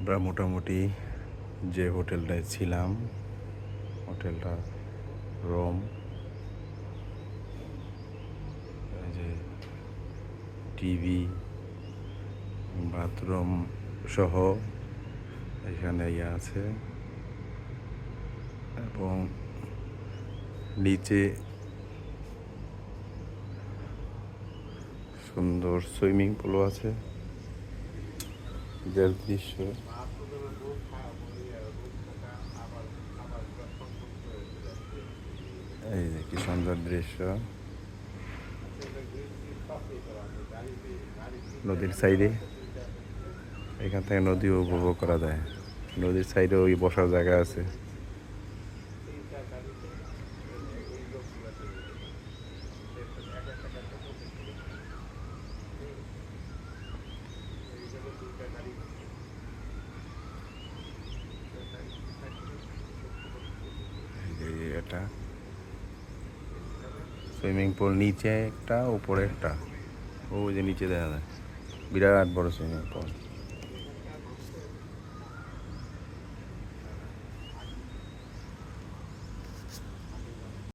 আমরা মোটামুটি যে হোটেলটায় ছিলাম, হোটেলটা রোম। এই যে টিভি, বাথরুম সহ এখানে আছে, এবং নিচে সুন্দর সুইমিং পুলও আছে। যার দৃশ্য এই যে কি সুন্দর দৃশ্য, নদীর সাইডে। এখান থেকে নদীও উপভোগ করা যায়। নদীর সাইডে ওই বসার জায়গা আছে। এটা সুইমিং পুল, নিচে একটা উপরে একটা, ওই যে নিচে দেখা যায় বিরাট বড় সুইমিং পুল।